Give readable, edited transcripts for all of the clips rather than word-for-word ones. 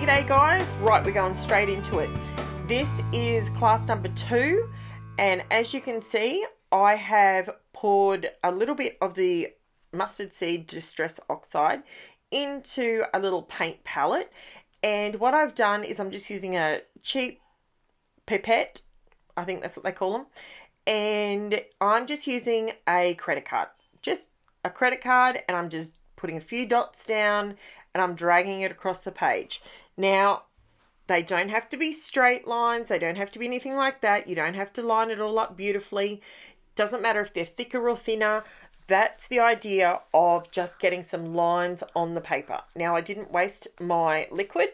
G'day guys, right, we're going straight into it. This is class number 2, and as you can see, I have poured a little bit of the mustard seed distress oxide into a little paint palette, and what I've done is I'm just using a cheap pipette, I think that's what they call them, and I'm just using a credit card, just a credit card, and I'm just putting a few dots down and I'm dragging it across the page. Now, they don't have to be straight lines. They don't have to be anything like that. You don't have to line it all up beautifully. Doesn't matter if they're thicker or thinner. That's the idea of just getting some lines on the paper. Now, I didn't waste my liquid.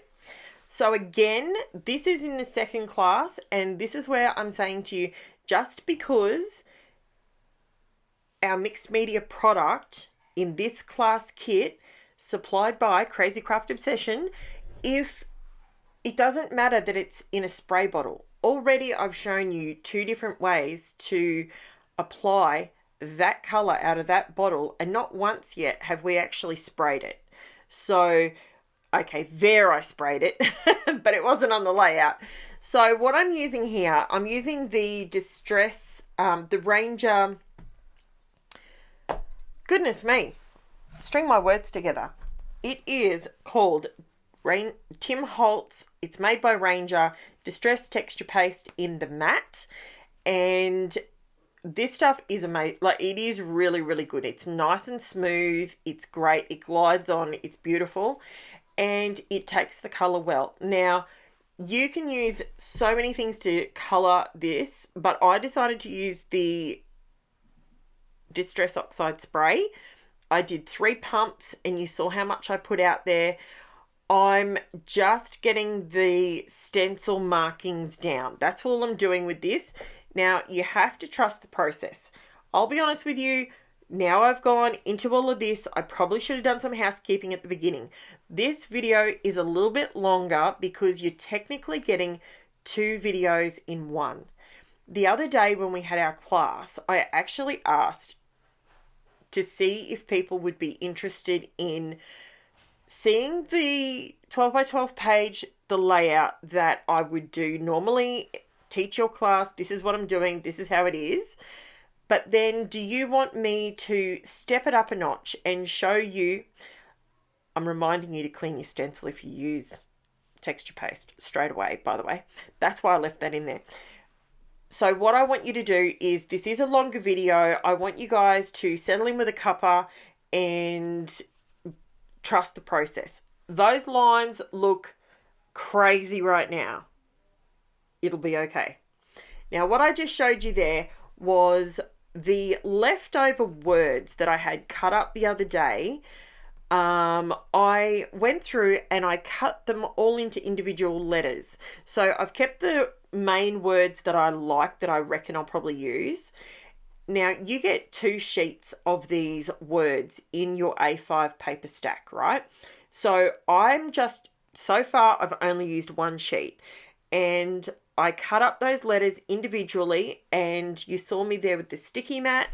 So again, this is in the second class, and this is where I'm saying to you, just because our mixed media product in this class kit supplied by Crazy Craft Obsession, if it doesn't matter that it's in a spray bottle. Already I've shown you 2 different ways to apply that color out of that bottle, and not once yet have we actually sprayed it. So, okay, there I sprayed it, but it wasn't on the layout. So what I'm using here, I'm using the Distress, the Ranger, goodness me, string my words together. It is called Tim Holtz. It's made by Ranger Distress Texture Paste in the matte, and this stuff is amazing. Like, it is really, really good. It's nice and smooth. It's great. It glides on. It's beautiful, and it takes the color well. Now, you can use so many things to color this, but I decided to use the Distress Oxide spray. I did 3 pumps, and you saw how much I put out there. I'm just getting the stencil markings down. That's all I'm doing with this. Now, you have to trust the process. I'll be honest with you, now I've gone into all of this, I probably should have done some housekeeping at the beginning. This video is a little bit longer because you're technically getting 2 videos in one. The other day when we had our class, I actually asked to see if people would be interested in seeing the 12 by 12 page, the layout that I would do normally. Teach your class, this is what I'm doing, this is how it is. But then, do you want me to step it up a notch and show you? I'm reminding you to clean your stencil if you use texture paste straight away, by the way. That's why I left that in there. So what I want you to do is, this is a longer video. I want you guys to settle in with a cuppa and trust the process. Those lines look crazy right now. It'll be okay. Now, what I just showed you there was the leftover words that I had cut up the other day. I went through and I cut them all into individual letters. So I've kept the main words that I like, that I reckon I'll probably use. Now, you get 2 sheets of these words in your A5 paper stack, right? So I'm just, so far I've only used 1 sheet, and I cut up those letters individually, and you saw me there with the sticky mat.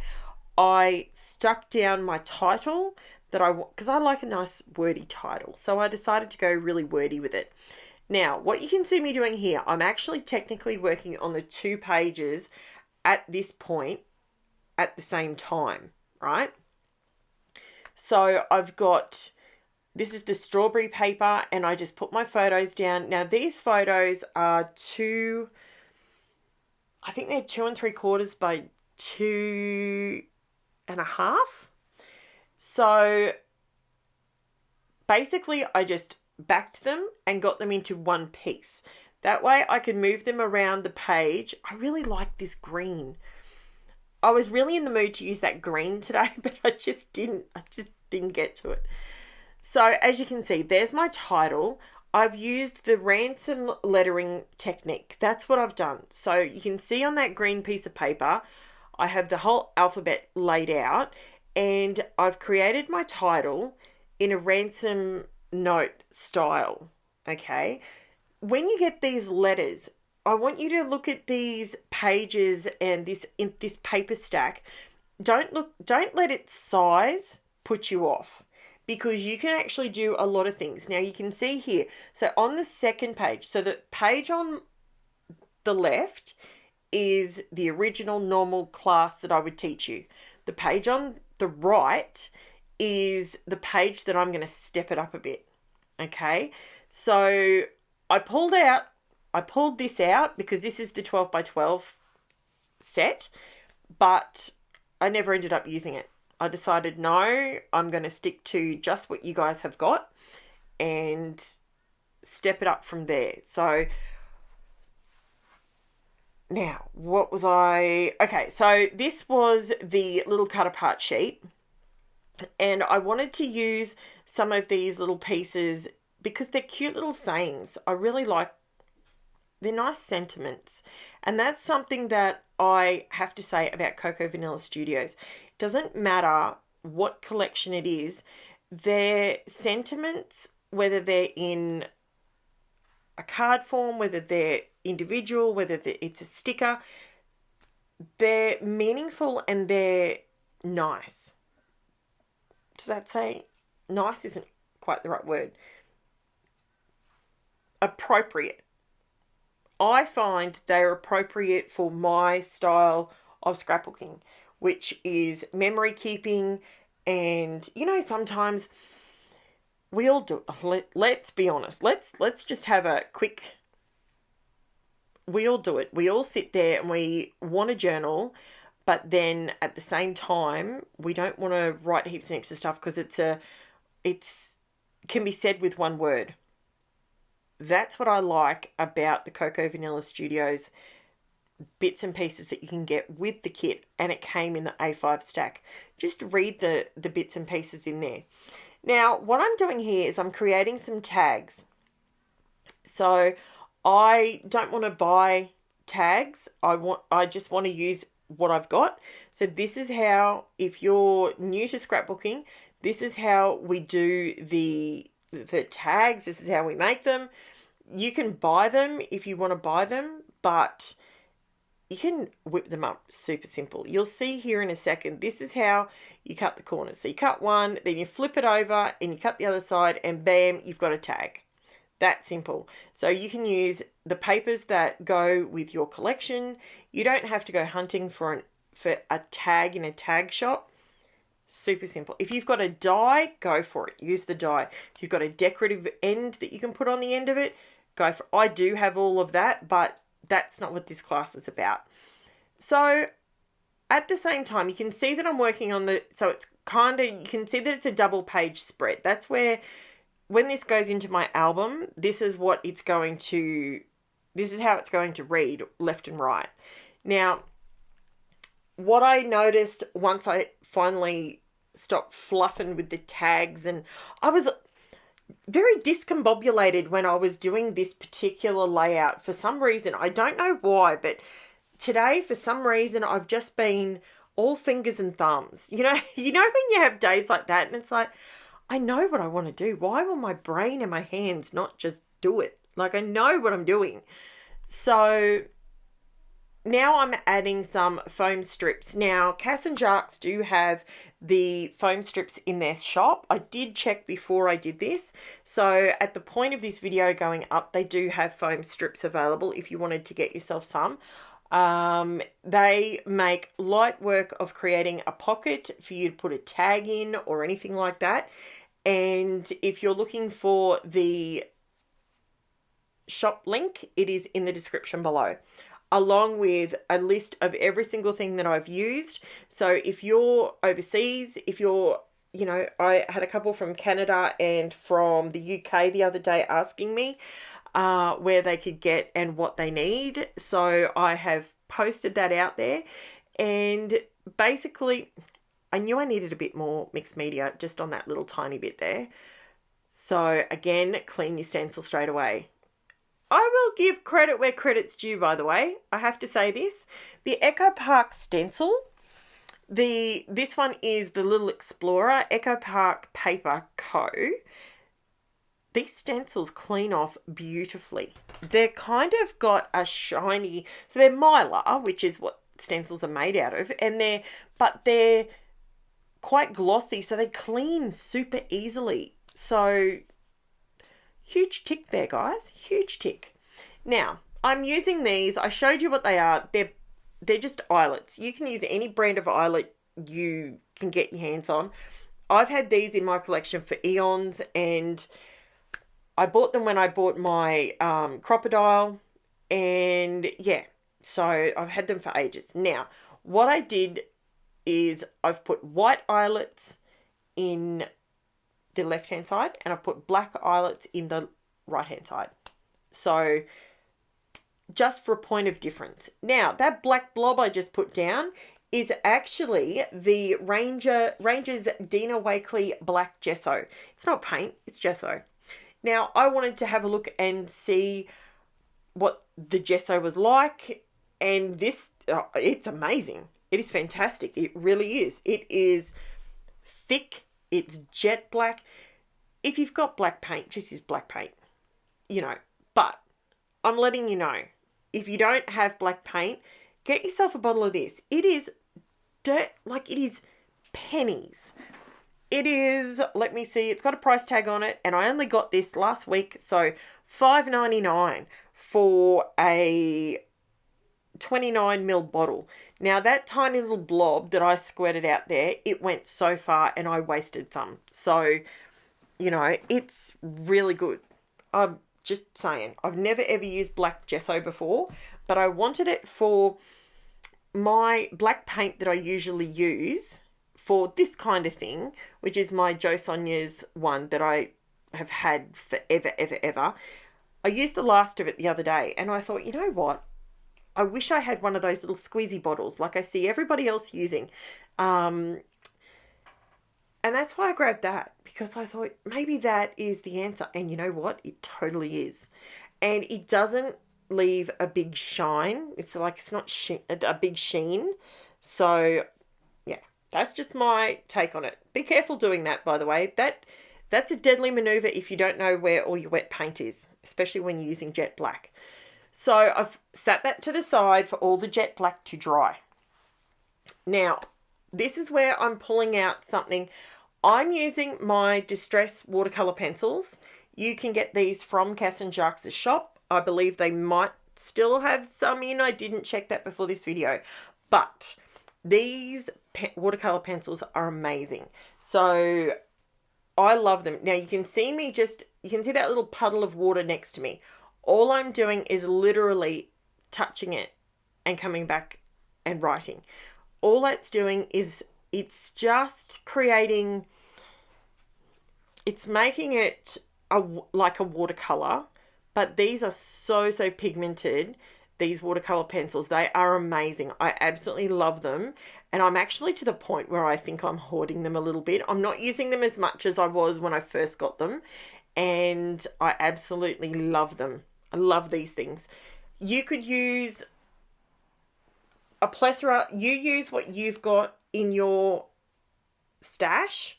I stuck down my title that because I like a nice wordy title, so I decided to go really wordy with it. Now, what you can see me doing here, I'm actually technically working on the 2 pages at this point at the same time, right? So I've got, this is the strawberry paper, and I just put my photos down. Now, these photos are I think they're 2 3/4 by 2 1/2. So basically I just backed them and got them into one piece. That way I could move them around the page. I really like this green. I was really in the mood to use that green today, but I just didn't get to it. So as you can see, there's my title. I've used the ransom lettering technique. That's what I've done. So you can see on that green piece of paper, I have the whole alphabet laid out, and I've created my title in a ransom note style, okay? When you get these letters, I want you to look at these pages and this paper stack. Don't let its size put you off. because you can actually do a lot of things. Now you can see here, so on the second page, so the page on the left is the original normal class that I would teach you. The page on the right is the page that I'm going to step it up a bit. Okay, so I pulled this out because this is the 12 by 12 set, but I never ended up using it. I decided, no, I'm going to stick to just what you guys have got and step it up from there. So now, what was I? Okay, so this was the little cut apart sheet, and I wanted to use some of these little pieces because they're cute little sayings. I really like, they're nice sentiments. And that's something that I have to say about Cocoa Vanilla Studios. It doesn't matter what collection it is, their sentiments, whether they're in a card form, whether they're individual, whether it's a sticker, they're meaningful and they're nice. Does that say? Nice isn't quite the right word. Appropriate. I find they're appropriate for my style of scrapbooking, which is memory keeping. And, you know, sometimes we all do. Let's be honest. Let's just have a quick. We all do it. We all sit there and we want a journal, but then at the same time, we don't want to write heaps and heaps of stuff because it's can be said with one word. That's what I like about the Cocoa Vanilla Studios bits and pieces that you can get with the kit, and it came in the A5 stack. Just read the bits and pieces in there. Now, what I'm doing here is I'm creating some tags. So I don't want to buy tags. I just want to use what I've got. So this is how, if you're new to scrapbooking, this is how we do the tags. This is how we make them. You can buy them if you want to buy them, but you can whip them up super simple. You'll see here in a second, this is how you cut the corners. So you cut one, then you flip it over and you cut the other side and bam, you've got a tag. That simple. So you can use the papers that go with your collection. You don't have to go hunting for a tag in a tag shop. Super simple. If you've got a die, go for it. Use the die. If you've got a decorative end that you can put on the end of it, go for it. I do have all of that, but that's not what this class is about. So at the same time, you can see that I'm working on so it's you can see that it's a double page spread. That's where, when this goes into my album, this is how it's going to read left and right. Now, what I noticed once I finally stopped fluffing with the tags, and I was very discombobulated when I was doing this particular layout for some reason. I don't know why, but today, for some reason, I've just been all fingers and thumbs. You know when you have days like that and it's like, I know what I want to do. Why will my brain and my hands not just do it? Like, I know what I'm doing. So now I'm adding some foam strips. Now, Cass and Jacques do have the foam strips in their shop. I did check before I did this. So at the point of this video going up, they do have foam strips available if you wanted to get yourself some. They make light work of creating a pocket for you to put a tag in or anything like that. And if you're looking for the shop link, it is in the description below, along with a list of every single thing that I've used. So if you're overseas, I had a couple from Canada and from the UK the other day asking me where they could get and what they need. So I have posted that out there, and basically I knew I needed a bit more mixed media just on that little tiny bit there. So again, clean your stencil straight away. I will give credit where credit's due, by the way. I have to say this. The Echo Park stencil, this one is the Little Explorer Echo Park Paper Co. These stencils clean off beautifully. They're kind of got a shiny, so they're mylar, which is what stencils are made out of, but they're quite glossy, so they clean super easily. So huge tick there, guys. Huge tick. Now, I'm using these. I showed you what they are. They're just eyelets. You can use any brand of eyelet you can get your hands on. I've had these in my collection for eons, and I bought them when I bought my Crocodile, and yeah, so I've had them for ages. Now, what I did is I've put white eyelets in the left-hand side, and I've put black eyelets in the right-hand side. So just for a point of difference. Now, that black blob I just put down is actually the Ranger's DINA Wakeley Black Gesso. It's not paint, it's gesso. Now, I wanted to have a look and see what the gesso was like, and this, it's amazing. It is fantastic. It really is. It is thick. It's jet black. If you've got black paint, just use black paint, you know. But I'm letting you know, if you don't have black paint, get yourself a bottle of this. It is dirt, like it is pennies. It is, let me see, it's got a price tag on it, and I only got this last week, so $5.99 for a 29ml bottle. Now, that tiny little blob that I squirted out there, it went so far, and I wasted some. So, you know, it's really good. I'm just saying, I've never ever used black gesso before, but I wanted it for my black paint that I usually use for this kind of thing, which is my Jo Sonia's one that I have had forever, ever. I used the last of it the other day, and I thought, you know what? I wish I had one of those little squeezy bottles like I see everybody else using. And that's why I grabbed that, because I thought maybe that is the answer. And you know what? It totally is. And it doesn't leave a big shine. It's like, it's not a big sheen. So yeah, that's just my take on it. Be careful doing that, by the way. That's a deadly maneuver if you don't know where all your wet paint is, especially when you're using jet black. So I've sat that to the side for all the jet black to dry. Now, this is where I'm pulling out something. I'm using my Distress watercolor pencils. You can get these from Cass and Jacques' shop. I believe they might still have some in. I didn't check that before this video. But these watercolor pencils are amazing. So I love them. Now, you can see you can see that little puddle of water next to me. All I'm doing is literally touching it and coming back and writing. All that's doing is it's just creating, it's making it like a watercolor, but these are so pigmented, these watercolor pencils. They are amazing. I absolutely love them. And I'm actually to the point where I think I'm hoarding them a little bit. I'm not using them as much as I was when I first got them. And I absolutely love them. I love these things. You could use a plethora. You use what you've got in your stash.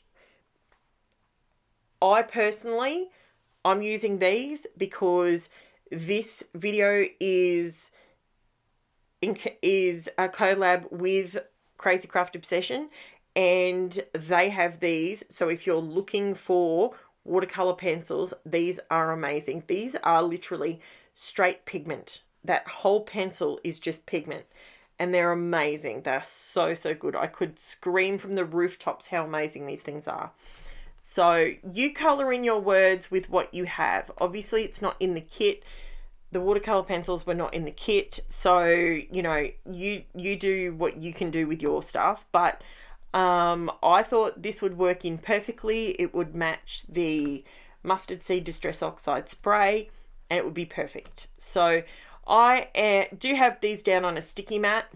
I'm using these because this video is a collab with Crazy Craft Obsession, and they have these. So if you're looking for watercolor pencils, these are amazing. These are literally straight pigment. That whole pencil is just pigment, and they're amazing. They're so good. I could scream from the rooftops how amazing these things are. So you color in your words with what you have. Obviously, it's not in the kit. The watercolor pencils were not in the kit, so you know, you do what you can do with your stuff. But I thought this would work in perfectly. It would match the Mustard Seed Distress Oxide spray, and it would be perfect. So I do have these down on a sticky mat,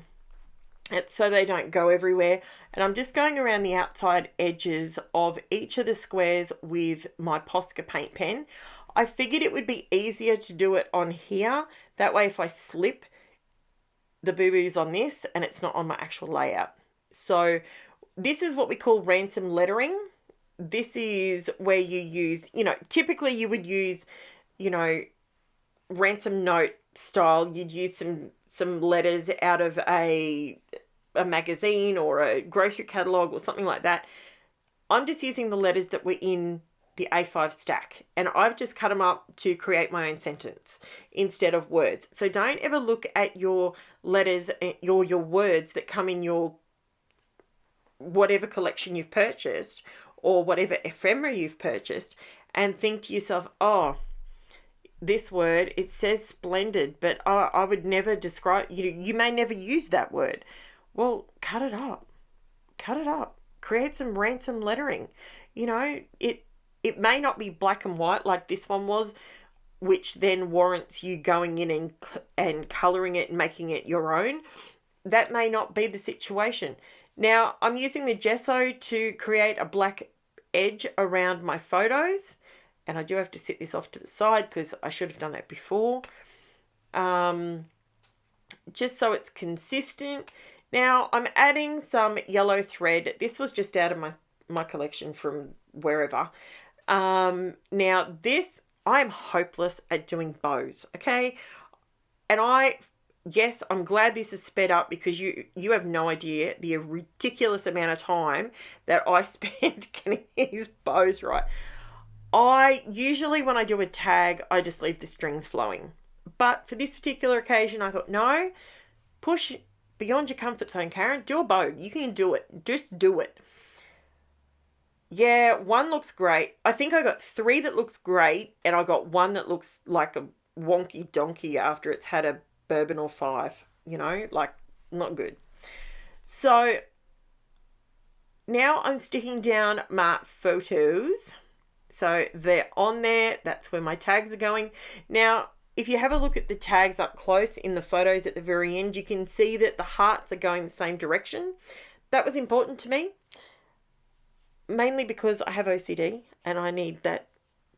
so they don't go everywhere. And I'm just going around the outside edges of each of the squares with my Posca paint pen. I figured it would be easier to do it on here. That way, if I slip, the boo-boos on this and it's not on my actual layout. So this is what we call ransom lettering. This is where you use, you know, typically you would use, you know, ransom note style. You'd use some letters out of a a magazine or a grocery catalogue or something like that. I'm just using the letters that were in the A5 stack, and I've just cut them up to create my own sentence instead of words. So don't ever look at your letters, your words that come in your whatever collection you've purchased or whatever ephemera you've purchased and think to yourself, oh, this word, it says splendid, but I would never describe, you may never use that word. Well, cut it up. Create some ransom lettering. It may not be black and white like this one was, which then warrants you going in and colouring it and making it your own. That may not be the situation. Now, I'm using the gesso to create a black edge around my photos, and I do have to set this off to the side because I should have done that before, just so it's consistent. Now, I'm adding some yellow thread. This was just out of my collection from wherever. Now, this, I'm hopeless at doing bows, okay? And yes, I'm glad this is sped up because you have no idea the ridiculous amount of time that I spend getting these bows right. I usually, when I do a tag, I just leave the strings flowing. But for this particular occasion, I thought, no, push beyond your comfort zone, Karen. Do a bow. You can do it. Just do it. Yeah, one looks great. I think I got 3 that looks great, and I got 1 that looks like a wonky donkey after it's had a bourbon or 5, like not good. So now I'm sticking down my photos. So they're on there. That's where my tags are going. Now, if you have a look at the tags up close in the photos at the very end, you can see that the hearts are going the same direction. That was important to me, mainly because I have OCD and I need that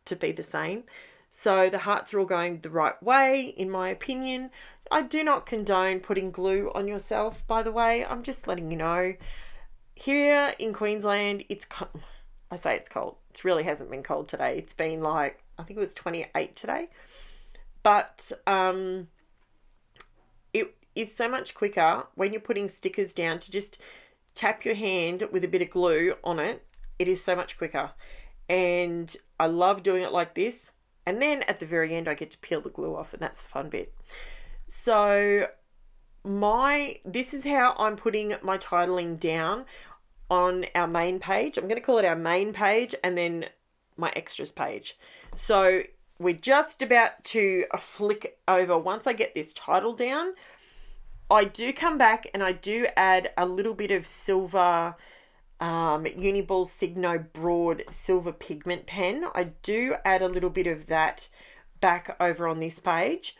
to be the same. So the hearts are all going the right way, in my opinion. I do not condone putting glue on yourself, by the way. I'm just letting you know. Here in Queensland, I say it's cold. It really hasn't been cold today. It's been like, I think it was 28 today. But it is so much quicker when you're putting stickers down to just tap your hand with a bit of glue on it. It is so much quicker. And I love doing it like this. And then at the very end, I get to peel the glue off, and that's the fun bit. So this is how I'm putting my titling down on our main page. I'm going to call it our main page and then my extras page. So we're just about to flick over. Once I get this title down, I do come back and I do add a little bit of silver UNIBALL SIGNO broad silver pigment pen. I do add a little bit of that back over on this page,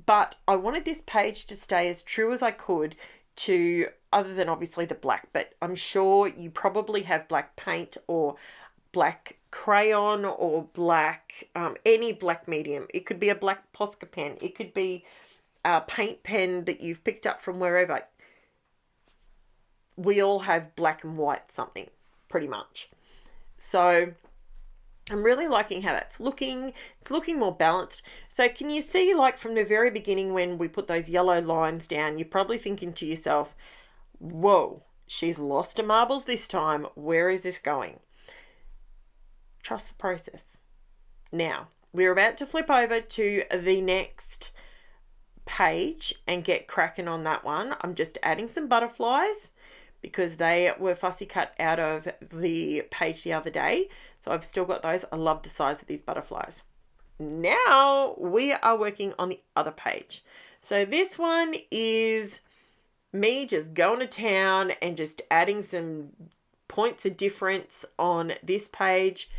but I wanted this page to stay as true as I could to, other than obviously the black, but I'm sure you probably have black paint or black crayon or black, any black medium. It could be a black Posca pen. It could be a paint pen that you've picked up from wherever. We all have black and white something, pretty much. So I'm really liking how that's looking. It's looking more balanced. So can you see, like from the very beginning when we put those yellow lines down, you're probably thinking to yourself, whoa, she's lost her marbles this time. Where is this going? Trust the process. Now, we're about to flip over to the next page and get cracking on that one. I'm just adding some butterflies because they were fussy cut out of the page the other day. So I've still got those. I love the size of these butterflies. Now we are working on the other page. So this one is me just going to town and just adding some points of difference on this page.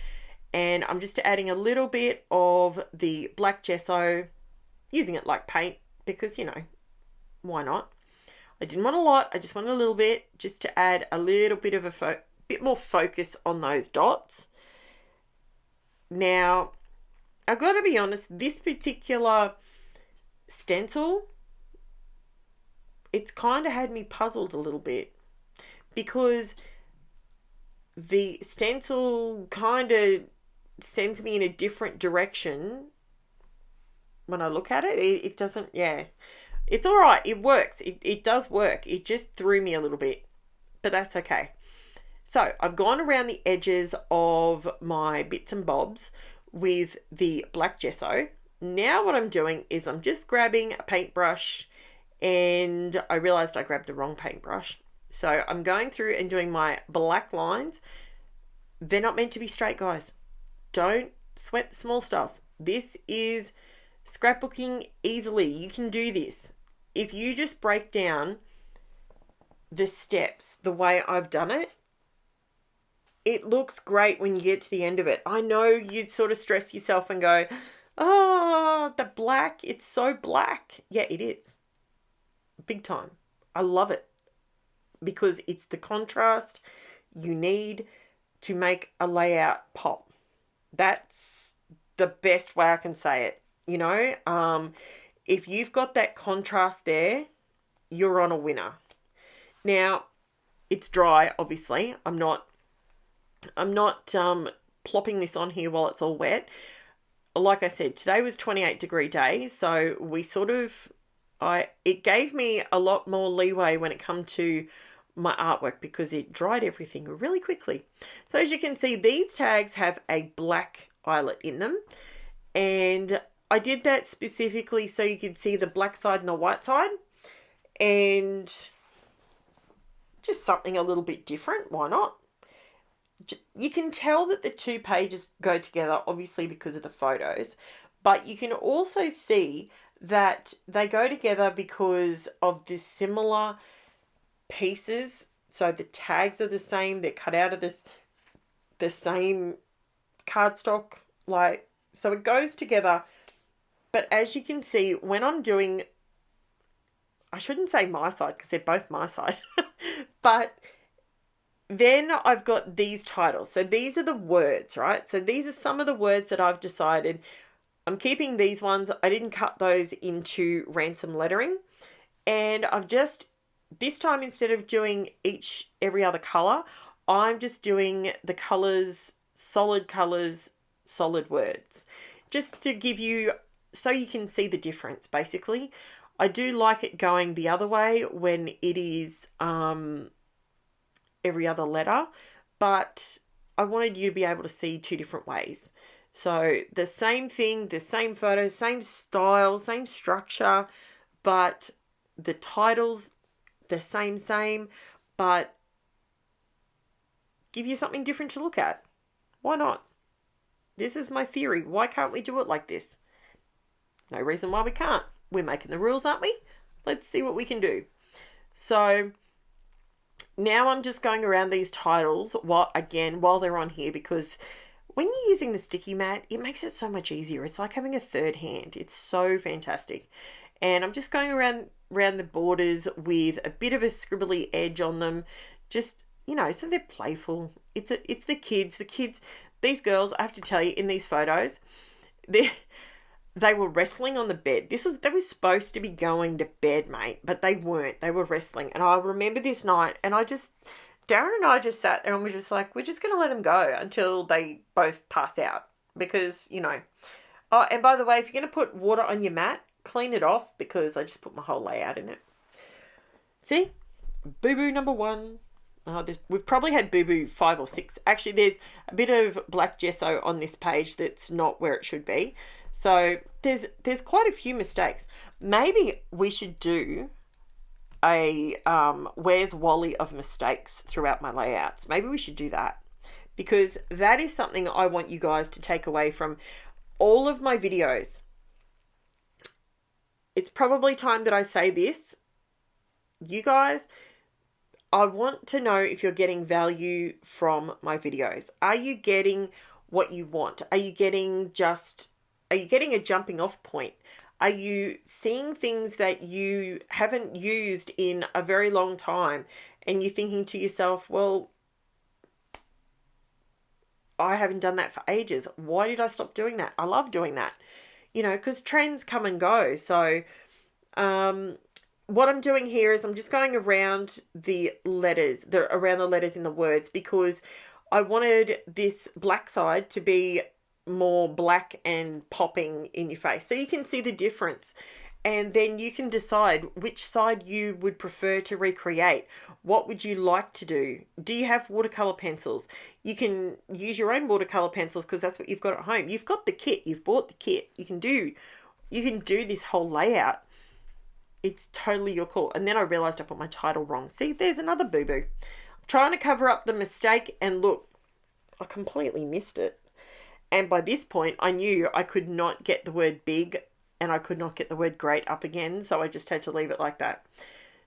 And I'm just adding a little bit of the black gesso, using it like paint because, why not? I didn't want a lot. I just wanted a little bit just to add a little bit of a bit more focus on those dots. Now, I've got to be honest, this particular stencil, it's kind of had me puzzled a little bit because the stencil kind of sends me in a different direction when I look at it. It doesn't, It's all right. It works. It does work. It just threw me a little bit, but that's okay. So I've gone around the edges of my bits and bobs with the black gesso. Now what I'm doing is I'm just grabbing a paintbrush, and I realized I grabbed the wrong paintbrush. So I'm going through and doing my black lines. They're not meant to be straight, guys. Don't sweat the small stuff. This is scrapbooking easily. You can do this. If you just break down the steps the way I've done it, it looks great when you get to the end of it. I know you'd sort of stress yourself and go, oh, the black, it's so black. Yeah, it is. Big time. I love it because it's the contrast you need to make a layout pop. That's the best way I can say it. You know, if you've got that contrast there, you're on a winner. Now, it's dry, obviously. I'm not plopping this on here while it's all wet. Like I said, today was 28-degree day, so we sort of, it gave me a lot more leeway when it come to my artwork because it dried everything really quickly. So as you can see, these tags have a black eyelet in them, and I did that specifically so you could see the black side and the white side, and just something a little bit different. Why not? You can tell that the two pages go together, obviously because of the photos, but you can also see that they go together because of the similar pieces. So the tags are the same. They're cut out of the same cardstock. So it goes together. But as you can see, when I'm doing, I shouldn't say my side because they're both my side, but then I've got these titles. So these are the words, right? So these are some of the words that I've decided. I'm keeping these ones. I didn't cut those into ransom lettering. And I've just, this time instead of doing every other color, I'm just doing the colors, solid words. Just to give you, so you can see the difference, basically. I do like it going the other way when it is every other letter, but I wanted you to be able to see two different ways. So the same thing, the same photos, same style, same structure, but the titles, the same, but give you something different to look at. Why not? This is my theory. Why can't we do it like this? No reason why we can't. We're making the rules, aren't we? Let's see what we can do. So now I'm just going around these titles while they're on here, because when you're using the sticky mat, it makes it so much easier. It's like having a third hand. It's so fantastic. And I'm just going around the borders with a bit of a scribbly edge on them. Just, you know, so they're playful. It's the kids. These girls, I have to tell you, in these photos, they were wrestling on the bed. They were supposed to be going to bed, mate, but they weren't. They were wrestling. And I remember this night, and Darren and I just sat there and we're just like, we're just going to let them go until they both pass out. Because, you know. Oh, and by the way, if you're going to put water on your mat, clean it off, because I just put my whole layout in it. See? Boo-boo number 1. We've probably had boo-boo 5 or 6. Actually, there's a bit of black gesso on this page that's not where it should be. So there's quite a few mistakes. Maybe we should do a Where's Wally of mistakes throughout my layouts. Maybe we should do that, because that is something I want you guys to take away from all of my videos. It's probably time that I say this. You guys, I want to know if you're getting value from my videos. Are you getting what you want? Are you getting a jumping off point? Are you seeing things that you haven't used in a very long time, and you're thinking to yourself, well, I haven't done that for ages. Why did I stop doing that? I love doing that, you know, because trends come and go. So what I'm doing here is I'm just going around the letters, around the letters in the words, because I wanted this black side to be more black and popping in your face, so you can see the difference. and then you can decide which side you would prefer to recreate. What would you like to do? Do you have watercolor pencils? You can use your own watercolor pencils because that's what you've got at home. You've got the kit, you've bought the kit. You can do this whole layout. It's totally your call. And then I realized I put my title wrong. See, there's another boo-boo. I'm trying to cover up the mistake, and look, I completely missed it. And by this point, I knew I could not get the word big and I could not get the word great up again, so I just had to leave it like that.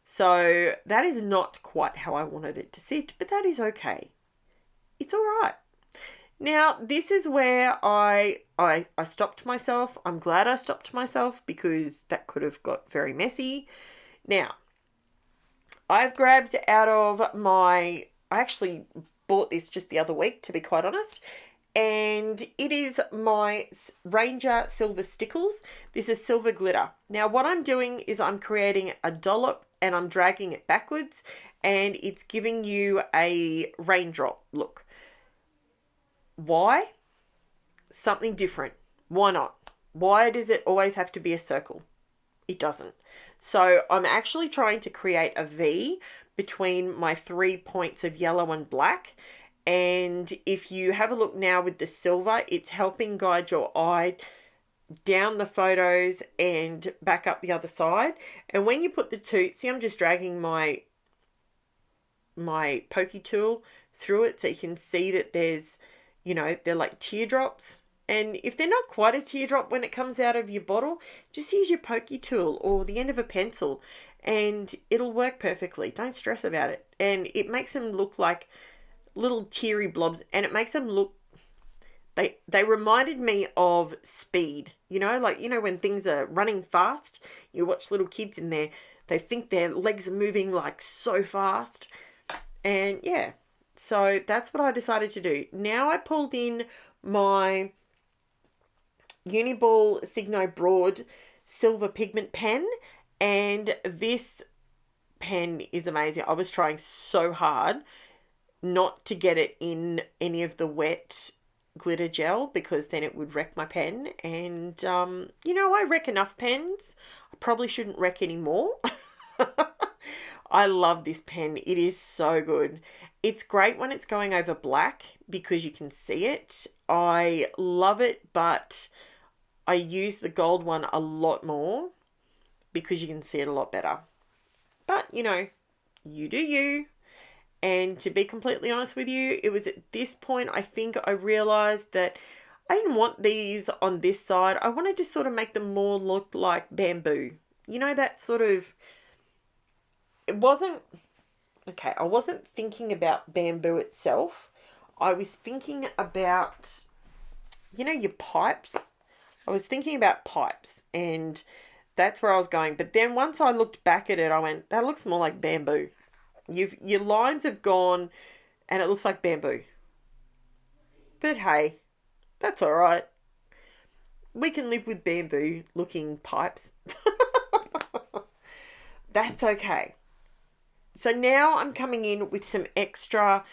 So that is not quite how I wanted it to sit, but that is okay. It's all right. Now, this is where I stopped myself. I'm glad I stopped myself because that could have got very messy. Now, I've grabbed out of I actually bought this just the other week, to be quite honest, and it is my Ranger Silver Stickles. This is silver glitter. Now, what I'm doing is I'm creating a dollop and I'm dragging it backwards, and it's giving you a raindrop look. Why? Something different. Why not? Why does it always have to be a circle? It doesn't. So I'm actually trying to create a V between my 3 points of yellow and black. And if you have a look now with the silver, it's helping guide your eye down the photos and back up the other side. And when you put the two, see, I'm just dragging my pokey tool through it so you can see that there's, they're like teardrops. And if they're not quite a teardrop when it comes out of your bottle, just use your pokey tool or the end of a pencil and it'll work perfectly. Don't stress about it. And it makes them look like little teary blobs, and it makes them look, they reminded me of Speed. When things are running fast, you watch little kids in there, they think their legs are moving like so fast. And yeah, so that's what I decided to do. Now I pulled in my UNIBALL SIGNO Broad silver pigment pen, and this pen is amazing. I was trying so hard not to get it in any of the wet glitter gel because then it would wreck my pen. And, I wreck enough pens. I probably shouldn't wreck any more. I love this pen. It is so good. It's great when it's going over black because you can see it. I love it, but I use the gold one a lot more because you can see it a lot better. But, you do you. And to be completely honest with you, it was at this point I think I realized that I didn't want these on this side. I wanted to sort of make them more look like bamboo. That sort of, it wasn't, okay, I wasn't thinking about bamboo itself. I was thinking about, your pipes. I was thinking about pipes, and that's where I was going. But then once I looked back at it, I went, that looks more like bamboo. Your lines have gone and it looks like bamboo. But hey, that's all right. We can live with bamboo looking pipes. That's okay. So now I'm coming in with some extra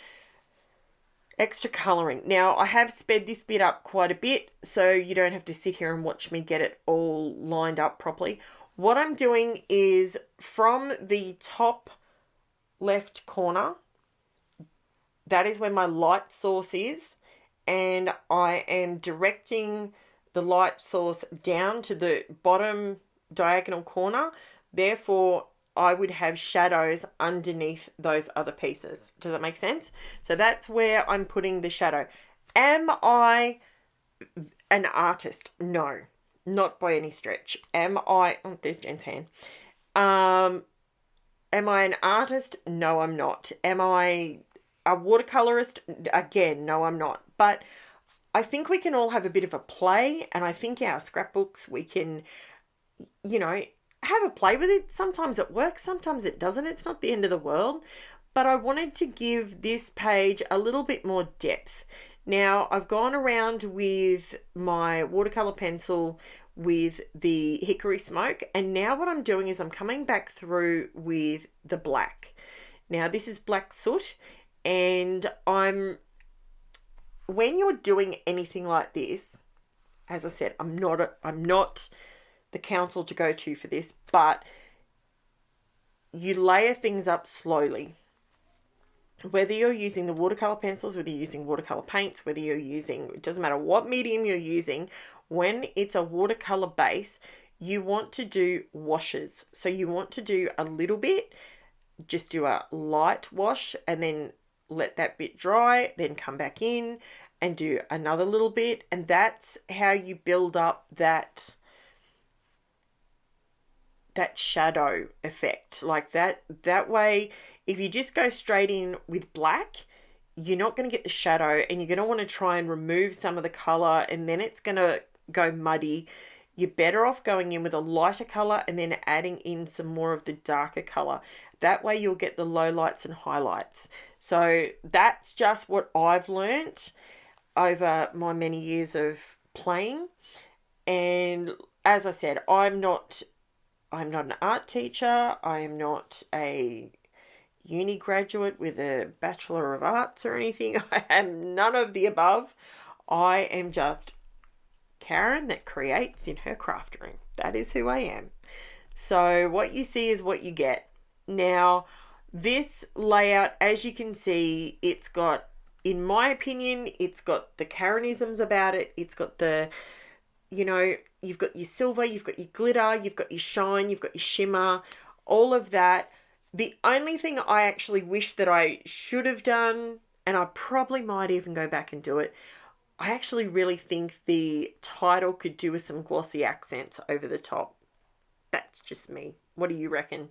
colouring. Now I have sped this bit up quite a bit so you don't have to sit here and watch me get it all lined up properly. What I'm doing is from the top left corner, that is where my light source is, and I am directing the light source down to the bottom diagonal corner. Therefore, I would have shadows underneath those other pieces. Does that make sense? So that's where I'm putting the shadow. Am I an artist? No, not by any stretch. Am I, oh, there's Jen's hand. Am I an artist? No, I'm not. Am I a watercolorist? Again, no, I'm not. But I think we can all have a bit of a play, and I think our scrapbooks, we can, have a play with it. Sometimes it works, sometimes it doesn't. It's not the end of the world. But I wanted to give this page a little bit more depth. Now, I've gone around with my watercolor pencil with the hickory smoke, and now what I'm doing is I'm coming back through with the black. Now this is black soot, and when you're doing anything like this, as I said, I'm not the council to go to for this, but you layer things up slowly. Whether you're using the watercolor pencils, whether you're using watercolor paints, whether you're using, it doesn't matter what medium you're using, when it's a watercolor base, you want to do washes. So you want to do a little bit, just do a light wash and then let that bit dry, then come back in and do another little bit. And that's how you build up that shadow effect. Like that way, if you just go straight in with black, you're not going to get the shadow, and you're going to want to try and remove some of the color, and then it's going to go muddy. You're better off going in with a lighter color and then adding in some more of the darker color. That way you'll get the lowlights and highlights. So that's just what I've learnt over my many years of playing. And as I said, I'm not an art teacher. I am not a uni graduate with a Bachelor of Arts or anything. I am none of the above. I am just Karen that creates in her craft room. That is who I am. So what you see is what you get. Now, this layout, as you can see, it's got, in my opinion, it's got the Karenisms about it. It's got the, you know, you've got your silver, you've got your glitter, you've got your shine, you've got your shimmer, all of that. The only thing I actually wish that I should have done, and I probably might even go back and do it, I actually really think the title could do with some glossy accents over the top. That's just me. What do you reckon?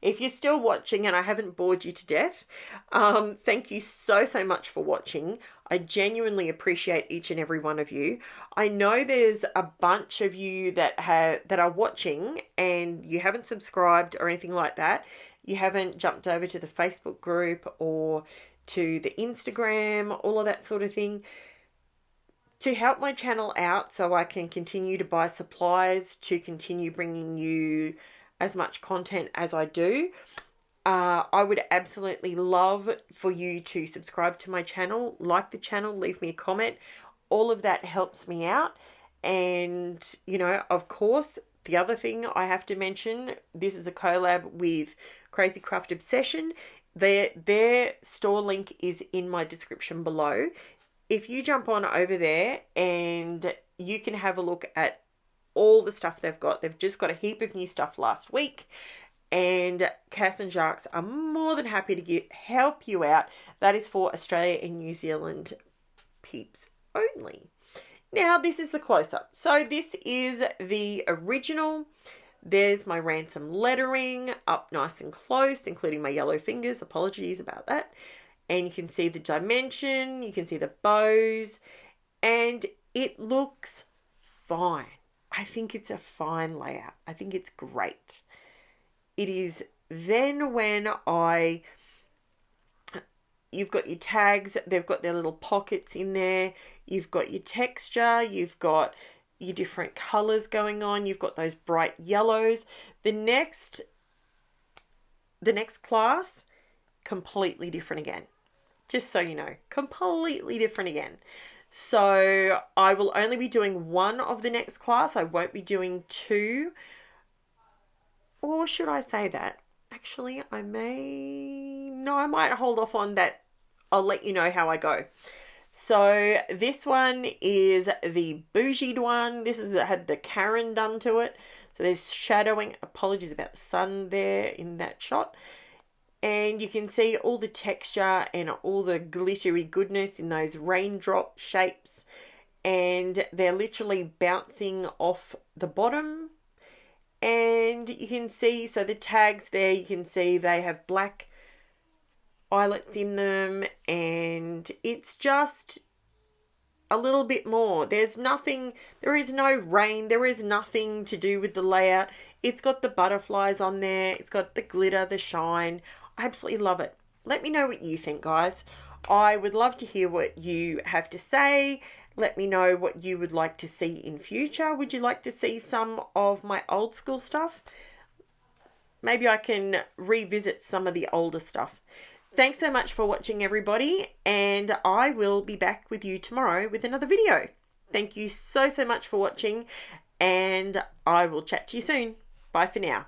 If you're still watching and I haven't bored you to death, thank you so much for watching. I genuinely appreciate each and every one of you. I know there's a bunch of you that are watching and you haven't subscribed or anything like that. You haven't jumped over to the Facebook group or to the Instagram, all of that sort of thing. To help my channel out so I can continue to buy supplies, to continue bringing you as much content as I do, I would absolutely love for you to subscribe to my channel, like the channel, leave me a comment. All of that helps me out. And, you know, of course, the other thing I have to mention, this is a collab with Crazy Craft Obsession. Their store link is in my description below. If you jump on over there and you can have a look at all the stuff they've got. They've just got a heap of new stuff last week. And Cass and Jacques are more than happy to help you out. That is for Australia and New Zealand peeps only. Now, this is the close-up. So this is the original. There's my ransom lettering up nice and close, including my yellow fingers. Apologies about that. And you can see the dimension, you can see the bows, and it looks fine. I think it's a fine layout. I think it's great. It is then when you've got your tags, they've got their little pockets in there, you've got your texture, you've got your different colors going on, you've got those bright yellows. The next class, completely different again. Just so you know, completely different again. So I will only be doing one of the next class. I won't be doing two. Or should I say that? Actually, I might hold off on that. I'll let you know how I go. So this one is the bougied one. This had the Karen done to it. So there's shadowing. Apologies about the sun there in that shot. And you can see all the texture and all the glittery goodness in those raindrop shapes. And they're literally bouncing off the bottom. And you can see, so the tags there, you can see they have black eyelets in them. And it's just a little bit more. There is no rain. There is nothing to do with the layout. It's got the butterflies on there. It's got the glitter, the shine. I absolutely love it. Let me know what you think, guys. I would love to hear what you have to say. Let me know what you would like to see in future. Would you like to see some of my old school stuff? Maybe I can revisit some of the older stuff. Thanks so much for watching, everybody, and I will be back with you tomorrow with another video. Thank you so much for watching. and I will chat to you soon. Bye for now.